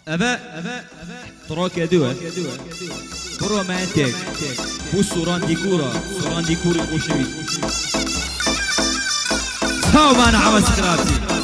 أبا تراك دوه برو مانتك بو سوران ديكوري خوشوي هاو معنا عمس كراتي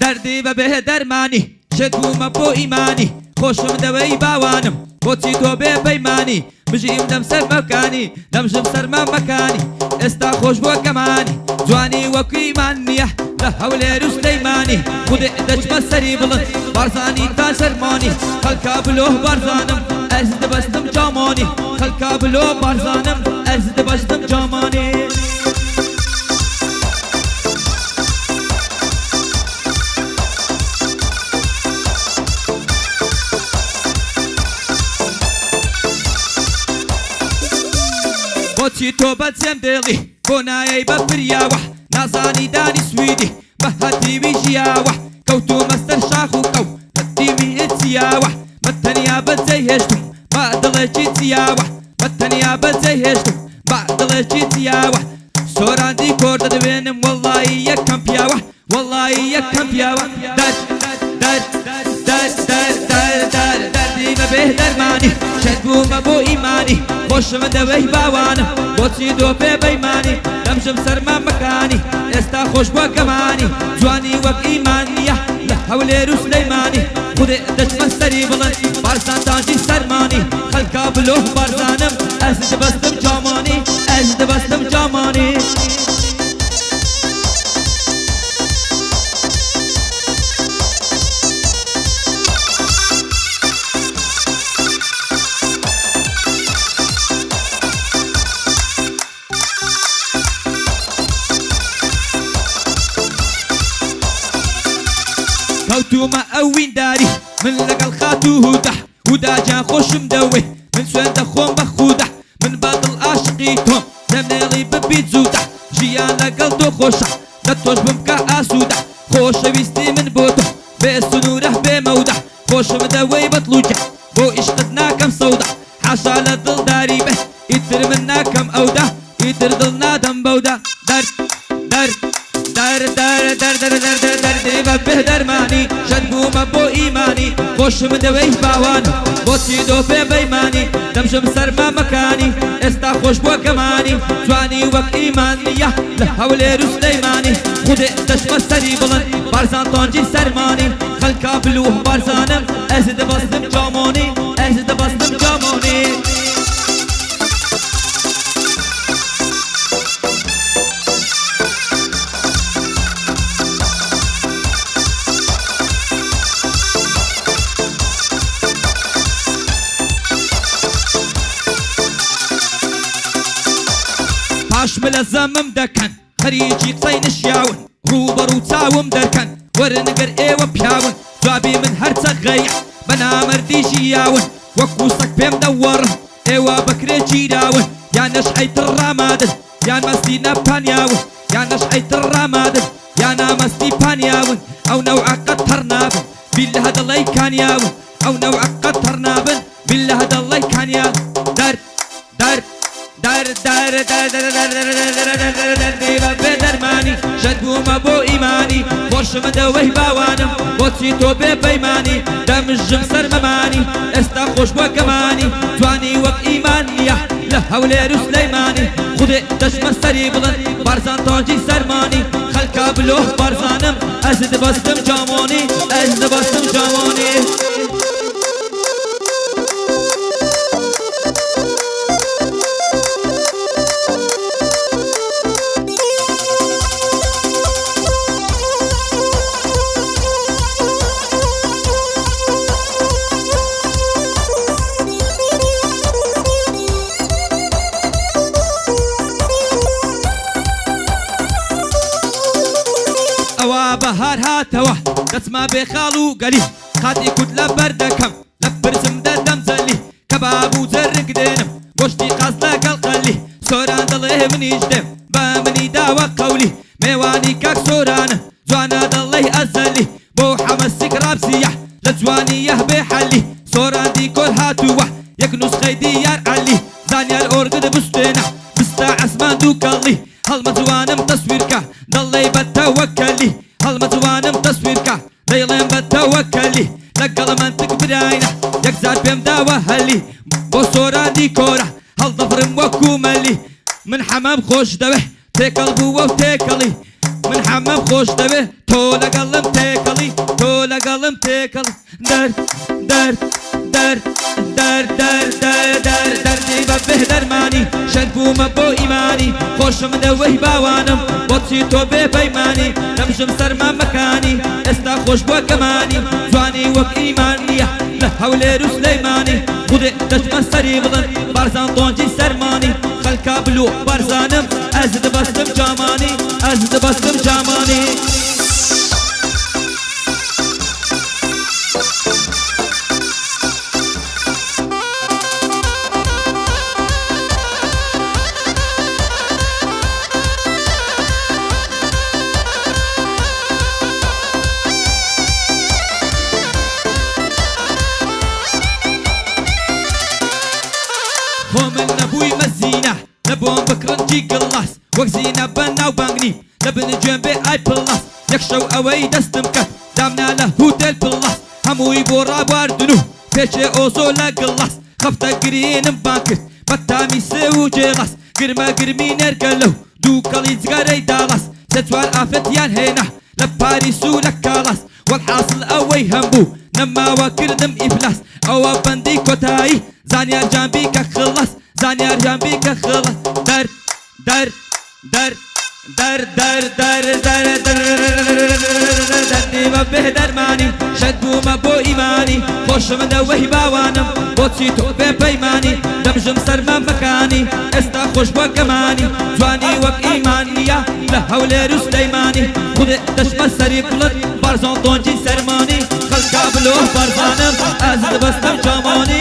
دردی و به درمانی شکوم بو ایمانی خوشم دوی باوانم بوچی تو به بیمانی بجیم دم سر مکانی دمشم سر مکانی استا خوش بو کمانی جوانی وکو ایمانیه لحول رسلیمانی خود دچ بسری بلند بارزانی تا سرمانی خلکا بلوه بارزانم ازد بستم جامانی خلکا بلوه بارزانم ازد بستم جامانی بوچی تو بچم دلی بنای بفریاوه نازانی دانی سویدی بهتی ویجیاوه کوتو مستر شاخو کو تدیمی اتیاوه متنیا بزی هشتم بعدل جیتیاوه متنیا بزی هشتم بعدل جیتیاوه سوران دی کرد دوینم والله یکم پیاوه والله یکم پیاوه دردی به درمانی شکوم بو ایمانی خوشم دوی باوانم بوچی دو به بیمانی دمشم سر مکانی استا خوش بو کمانی جوانی وک ایمانیه لحول رسلیمانی خود دچ مستری بلند بارزان تاجی سرمانی خلکا بلوه بارزانم ازد بستم جامانی ازد بستم جامانی كوتو ما اوين داري من لقى الخاتو هوده ودا جان خوشم دوي من سوين دخون بخوده من باطل عاشقيتهم زمنالي ببيت زوده جيان لقل دو خوشه نتوش بمكا اسوده خوش ويستي من بوته بسنوره بموده خوشم دوي بطلوجه بو اشقدنا كم صوده حاشا للظل داري به يدر منا كم اوده يدر ظلنا دم بوده دردی و به درمانی شدگوم بو ایمانی خوشم دوی باوان بوچی دو به بیمانی دمشم سر مکانی استا خوش بو کمانی جوانی وک ایمانیه لحول رسلیمانی خود دشم سری بلند بارزان تانجی سرمانی خلکا بلوه بارزانم ازد بستم جامانی ازد بستم جامانی مل زمم دكن خريجي قصي نشياون روبر وتاوم دركن ورنقر ايوه بياون جوابي من هرتس غيح بنا مردي جياون وكوسك بيم دور ايوه بكري جيراون يا نشحيت الرمادن يا نمستي نبانياون يا نشحيت الرمادن يا نمستي بانياون او نوع قطرنابن بالله هذا الله كان ياون او نوع قطرنابن بالله هذا الله كان ياون دردی و به درمانی شدگوم بو ایمانی خوشم دوی باوانم بوچی تو به بیمانی دمشم سر ممانی استا خوش بو کمانی جوانی وک ایمانیه لحول رسلیمانی خود دشم سری بلند بارزان تاجی سرمانی خلکا بلوه بارزانم ازد بستم جامانی ازد بستم جامانی بهار هاتوا دسما بخالو قلي خاتي كتلا بردكم لبرزم دم زلي كبابو جوانیه بحلی سوراندی کل هاتوه یک نسخه دیار علی زانیار ارگد بستنا بستا عسمان دو کلی هەڵمە جوانم تەسویرکە دەڵێ بە تەوەکەلی هەڵمە جوانم تەسویرکە دەیڵێم بە تەوەکەلی لەگەڵ من تک براینە یەکجار پێم داوە هەلی بۆ سۆرانی کۆرە هەڵدەفرم وەکو مەلی من حەمام خۆش دەوێ تێکەڵ بووە و تێکەڵی من حەمام خۆش دەوێ تۆ لەگەڵم تێکەڵی تۆ لەگەڵم تێکەڵ دەر دەر دەر دەر دەر دەر دەر دەردی بە بێدەرمانی شەر بوومە بۆ ئیمانی خۆشم لەوەی باوانم بۆچی تۆ بێ پەیمانی نەمژم سەرما مەکانی ئێستا خۆش بووە کەمانی جوانی وەک ئیمان نییە لە هەولێر و سلەیمانی خودێ دەچمە سەری بڵند بارزان تۆنجی سەرمانی خەلکا بلو بارزانم ئەز دەبەستم جامانی ئەز دەبەستم جامانی خۆ من نەبووی مەزینە لە بۆم بکڕنجی گڵاس وەک زینە بە ناو بانگنی لە بنجێم بێ ئای پڵاس یەک شەو ئەوەی دەستم کرد دامنا لە هوتێل پڵاس هەمووی بۆ ڕابواردن و پێچێ ئۆزۆ لە گڵاس خەفتە گرینم بان کرد بە تامی سێ و جێڵاس گرمە گرمی نێرگە لەو دوو کەڵی جگەرەی داڵاس سێ چوار ئافرەتیان هێنا لە پاریس و لە کاڵاس وەک حاصل ئەوەی هەمبوو نەماوە کردم ئیفلاس ئەوە بەندی کۆتایی زانیار جانبی کە خڵاس زانیار جانبی کە خڵاس دەر دەر دەر دەر دەر دەر دەر دەردی بە بێدەرمانی شەد بوومە بۆ ئیمانی خۆشم لەوەی باوانم بۆچی تۆ بێ پەیمانی دەمژم سەرما مەکانی ئێستا خۆش بووە کەمانی جوانی وەک ئیمان نییە لە هەولێر و سلەیمانی خودێ دەچمە سەری بڵند بارزان تۆنجی سەرمانی خەلکا بلۆ بارزانم ئەز دەبەستم جامانی